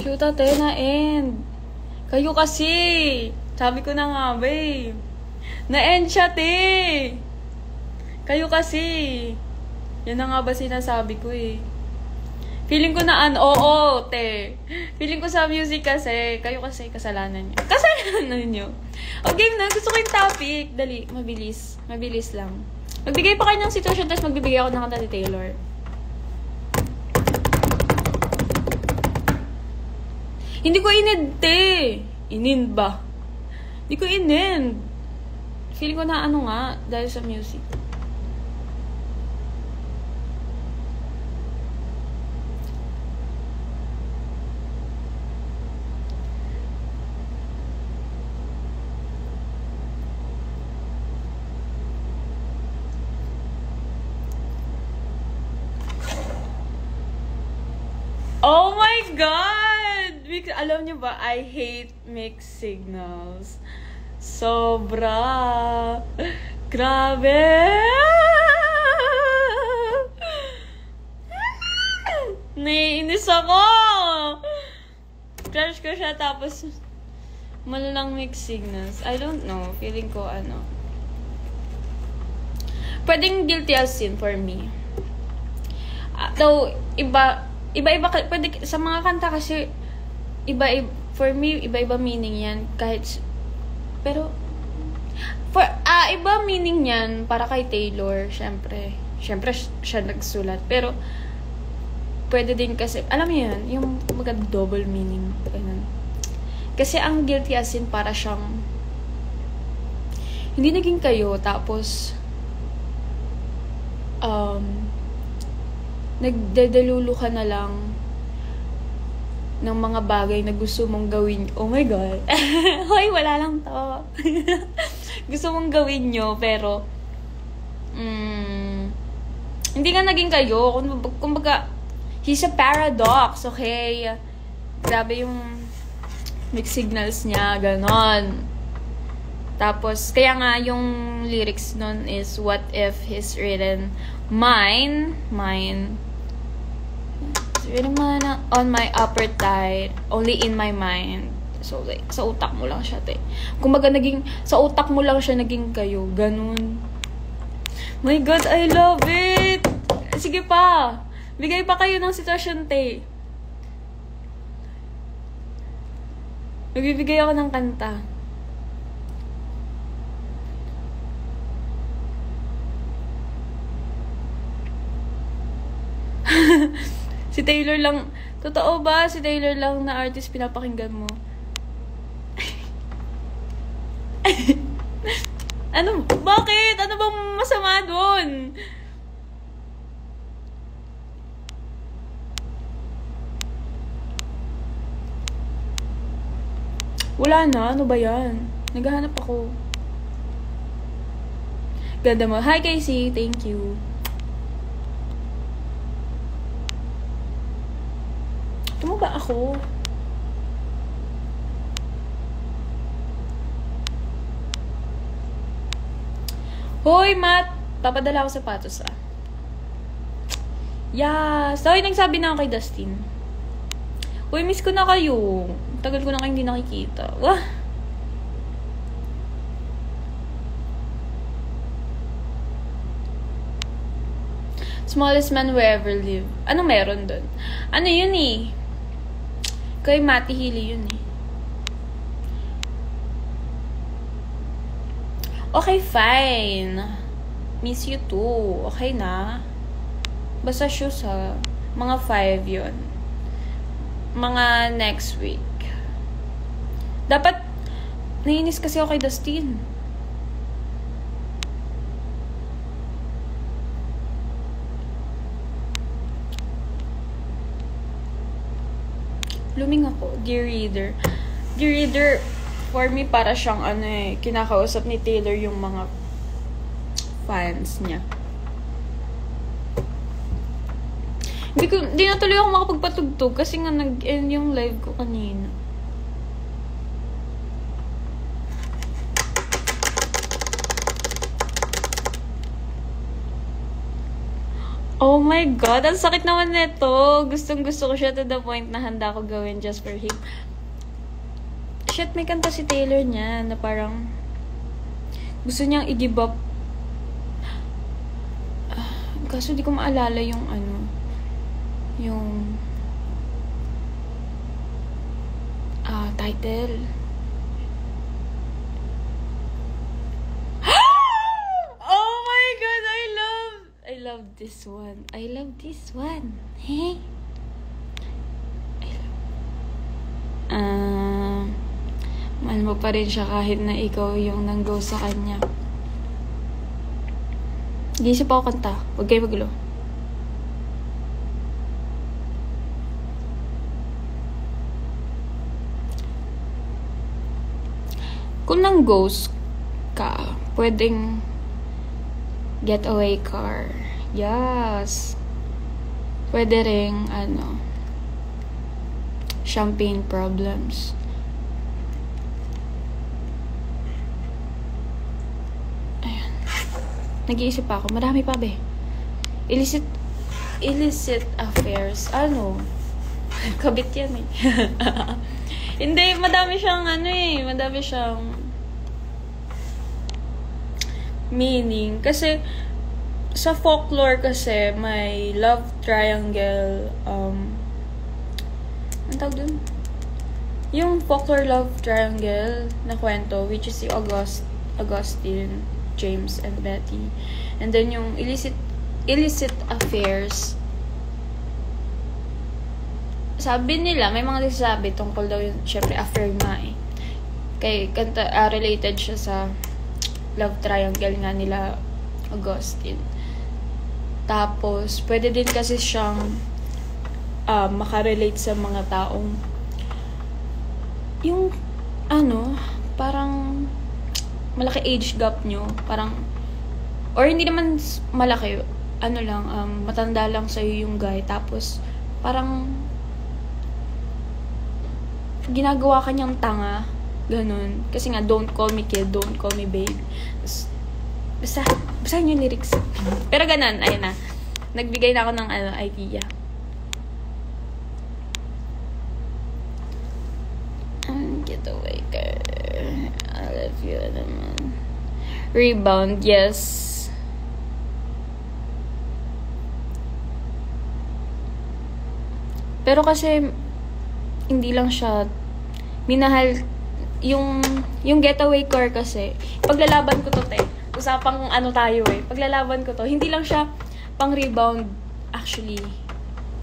Shoot ate, na-end. Kayo kasi. Sabi ko na nga, babe. Na-end siya, te. Kayo kasi. Yan na nga ba sinasabi ko eh. Feeling ko na oo, te. Feeling ko sa music kasi, kayo kasi kasalanan nyo. Kasalanan nyo. Okay na, gusto ko yung topic. Dali, mabilis. Mabilis lang. Magbigay pa kayo ng situation, tapos magbibigay ako ng kanta ni Taylor. Hindi ko inend, te. Inend ba? Hindi ko inend. Feeling ko na ano nga, dahil sa music. Oh my God! Alam niyo ba, I hate mixed signals. Sobra. Grabe. Naiinis ako. Crush ko siya tapos malalang mixed signals. I don't know. Feeling ko ano. Pwedeng guilty as sin for me. Though, iba-iba, pwede, sa mga kanta kasi, for me, iba-iba meaning yan, kahit, pero, iba meaning yan, para kay Taylor, syempre siya nagsulat, pero, pwede din kasi, alam mo yan, yung double meaning, ganun. Kasi ang guilty as in, para siyang, hindi naging kayo, tapos, nagdedalulu ka na lang ng mga bagay na gusto mong gawin. Oh my God. Hoy, wala lang to. Gusto mong gawin nyo, pero hindi nga naging kayo. Kumbaga, he's a paradox, okay? Grabe yung mixed signals niya, ganon. Tapos, kaya nga yung lyrics nun is, what if he's written mine, written on my upper thigh, only in my mind. So, like, sa utak mo lang siya, te. Kumbaga, sa utak mo lang siya naging kayo. Ganun. My God, I love it! Sige pa. Bigay pa kayo ng sitwasyon, te. Magbibigay ako ng kanta. Si Taylor lang, totoo ba? Si Taylor lang na artist pinapakinggan mo? Ano? Bakit? Ano bang masama doon? Wala na. Ano ba yan? Naghahanap ako. Ganda mo. Hi, Casey. Thank you. Tumuga ako. Hoy, Matt! Papadala ako sapatos, ah. Yes! Hoy, nagsabi na ako kay Dustin. Hoy, miss ko na kayo. Tagal ko na kayo hindi nakikita. Wah! Smallest man who ever lived. Ano meron dun? Ano yun eh? Kay Matty Healy yun eh. Okay, fine. Miss you too. Okay na. Basta shoes ha. Mga 5 yun. Mga next week. Dapat, nainis kasi ako kay Dustin. Luming ako. Dear Reader. Dear Reader, for me, para siyang kinakausap ni Taylor yung mga fans niya. Hindi na tuloy ako makapagpatugtog kasi nga nag-end yung live ko kanina. Oh my God, ang sakit naman nito. Gustong-gusto ko siya to the point na handa ko gawin just for him. Shit, may kanta si Taylor niya na parang gusto niyang i-give up. Kaso di ko maalala yung title. Oh my God, I love this one. I love this one. Hey? Mahal mo pa rin siya kahit na ikaw yung nang-go sa kanya. Gisip ako kanta. Huwag kayo magulo. Kung nang-ghost ka, pwedeng getaway car. Yes. Pwede ring, champagne problems. Ayan. Nag-iisip ako. Marami pa, be. Illicit affairs. Kabit yan, eh. Hindi, madami siyang madami siyang meaning. Kasi, sa folklore kasi, may love triangle, ang tawag dun? Yung folklore love triangle na kwento, which is si Augustine, James, and Betty. And then yung illicit affairs, sabi nila, may mga nagsasabi tungkol daw yun, syempre, affair nga eh. Related siya sa love triangle nga nila Augustine. Tapos, pwede din kasi siyang makarelate sa mga taong yung, parang malaki age gap nyo. Parang, or hindi naman malaki, matanda lang sa'yo yung guy. Tapos, parang, ginagawa kanyang tanga. Ganun. Kasi nga, don't call me kid, don't call me babe. Basahin yung lyrics. Pero ganun, ayun na. Nagbigay na ako ng idea. Getaway car. I love you, naman. Rebound, yes. Pero kasi, hindi lang siya minahal yung getaway car kasi paglalaban ko to usapang tayo paglalaban ko to, hindi lang siya pang rebound. Actually,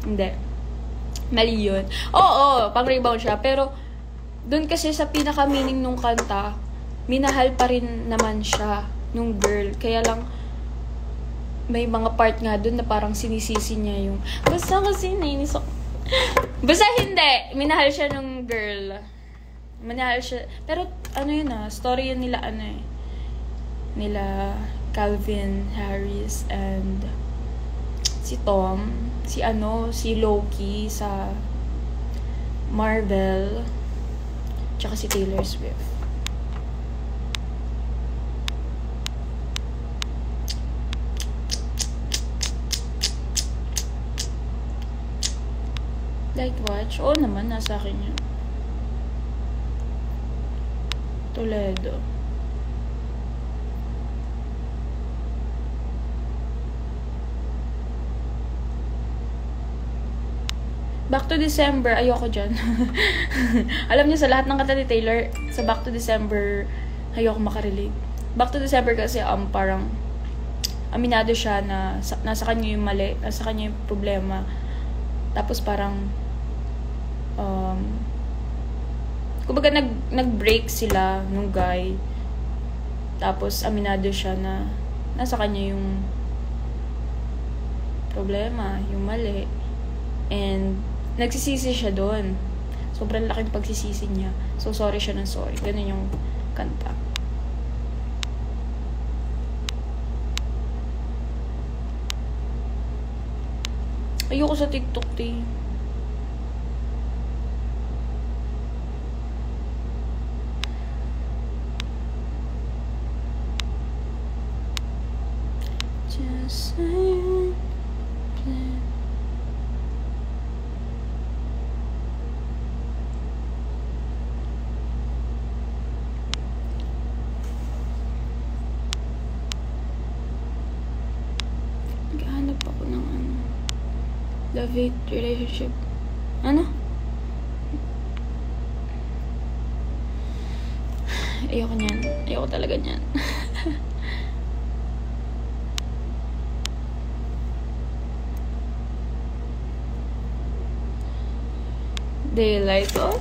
hindi, mali yun. Oo, pang rebound siya, pero dun kasi sa pinaka meaning nung kanta, minahal pa rin naman siya nung girl, kaya lang may mga part nga dun na parang sinisisi niya yung basta kasi nainis ako. Basta hindi. Minahal siya nung girl. Minahal siya. Pero, story yun nila, nila Calvin Harris and si Tom. Si Loki sa Marvel. Tsaka si Taylor Swift. Light watch? Oo naman, nasa akin yun. Toledo. Back to December, ayoko dyan. Alam niyo, sa lahat ng kanta ni Taylor, sa Back to December, ayoko makarelate. Back to December kasi parang aminado siya na nasa kanya yung mali, nasa kanya yung problema. Tapos parang kumbaga nag-break sila nung guy. Tapos aminado siya na nasa kanya yung problema, yung mali. And nagsisisi siya doon. Sobrang laking pagsisisi niya. So sorry siya ng sorry. Ganun yung kanta. Ayoko sa TikTok, Just saying, Love-hate relationship. Ano? Ayoko niyan. Ayoko talaga niyan. Daylight, oh?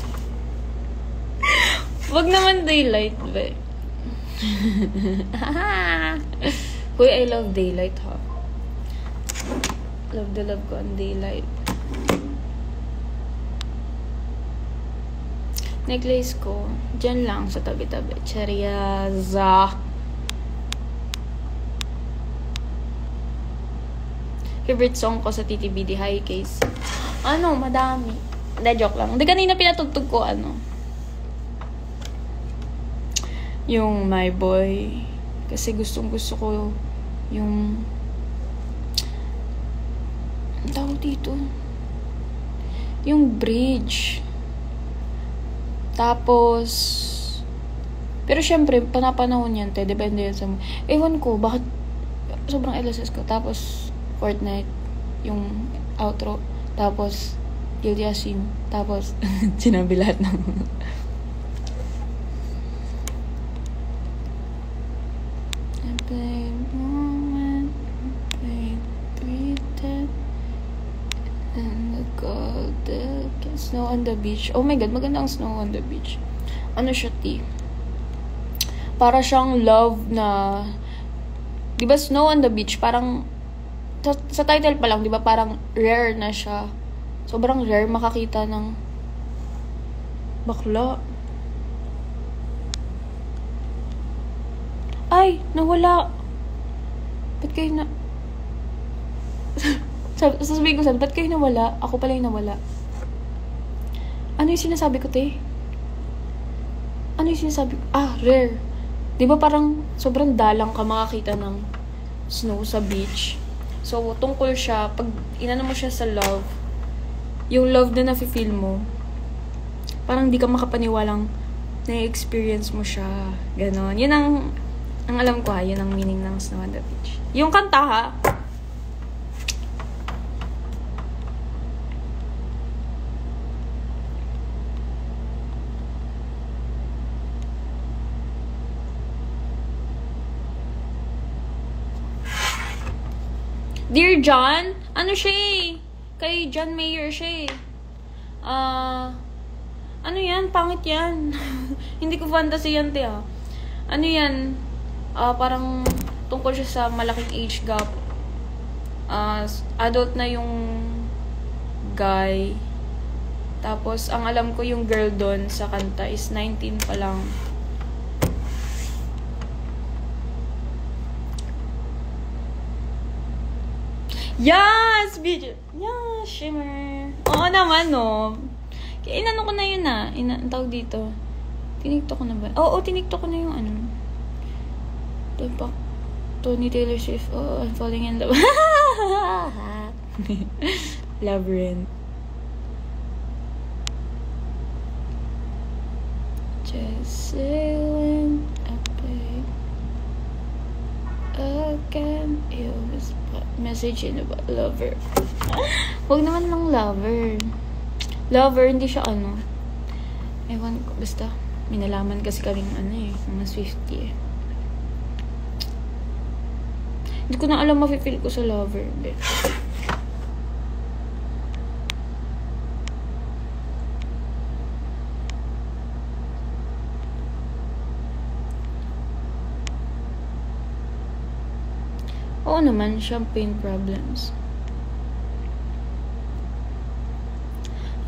Wag naman daylight, be. Hoy, I love daylight, ha? Love ko ang daylight. Necklace ko, dyan lang sa tabi-tabi. Cheriaza. Favorite song ko sa TTBD, High Case. Ano, madami. Hindi, joke lang. Hindi, kanina pinatugtog ko, yung My Boy. Kasi gustong gusto ko yung ang tawag dito, yung bridge. Tapos pero syempre panapanahon yan, te, depende yan sa ewan ko bakit sobrang LSS ko. Tapos Fortnite yung outro, tapos Guilty as Sin, tapos sinabi lahat ng Snow on the Beach. Oh my God, maganda ang Snow on the Beach. Ano siya, T? Para siyang love na, di ba Snow on the Beach, parang, sa title pa lang, di ba, parang rare na siya. Sobrang rare makakita ng bakla. Ay, nawala. Ba't kayo na... Sasabihin ko, ba't kayo nawala? Ako pala yung nawala. Ano yung sinasabi ko, te? Ano yung sinasabi ko? Rare. Di ba parang sobrang dalang ka makakita ng snow sa beach? So, tungkol siya, pag inano mo siya sa love, yung love na nafe-feel mo, parang di ka makapaniwalang na-experience mo siya. Ganon. Yun ang alam ko, yun ang meaning ng Snow on the Beach. Yung kanta, ha? Dear John, ano siya eh? Kay John Mayer siya eh. Ano yan? Pangit yan. Hindi ko fantasy yan, te, Ano yan? Parang tungkol siya sa malaking age gap. Adult na yung guy. Tapos, ang alam ko yung girl doon sa kanta is 19 pa lang. Yes! Video! Yeah, shimmer! Oo naman, no? Kaya inano ko na yun, ang tawag dito. Tiniktok ko na ba? Oo, tiniktok ko na yung Tony Taylor Swift. Oh, I'm falling in love. Labyrinth. Just sailing away again. It was messaging about lover. Huwag naman lang lover. Lover, hindi siya ewan ko, basta minalaman kasi kaming mga Swiftie eh. Hindi ko na alam mafe-feel ko sa lover. Oo naman, champagne problems.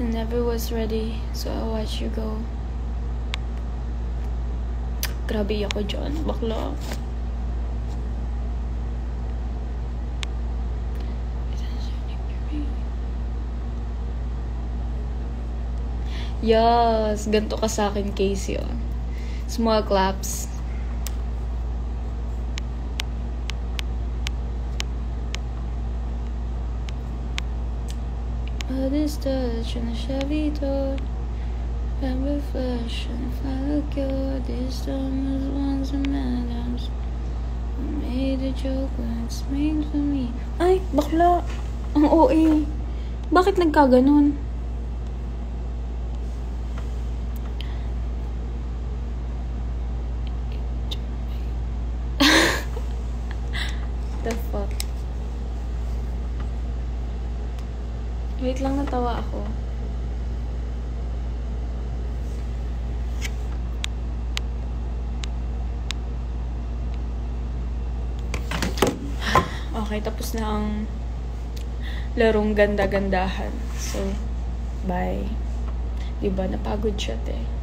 I never was ready, so I watch you go. Grabe ako dyan, bakla. Yes, ganito ka sa akin, Casey, Small claps. All this touch on the Chevy door, remember flash and if I look good, this time was once a madams. I made a joke when it's made for me. Ay, bakla! Ang OA. Bakit nagkaganon? The fuck? Wait lang, natawa ako. Okay, tapos na ang larong ganda-gandahan. So, bye. Diba, napagod siya, te.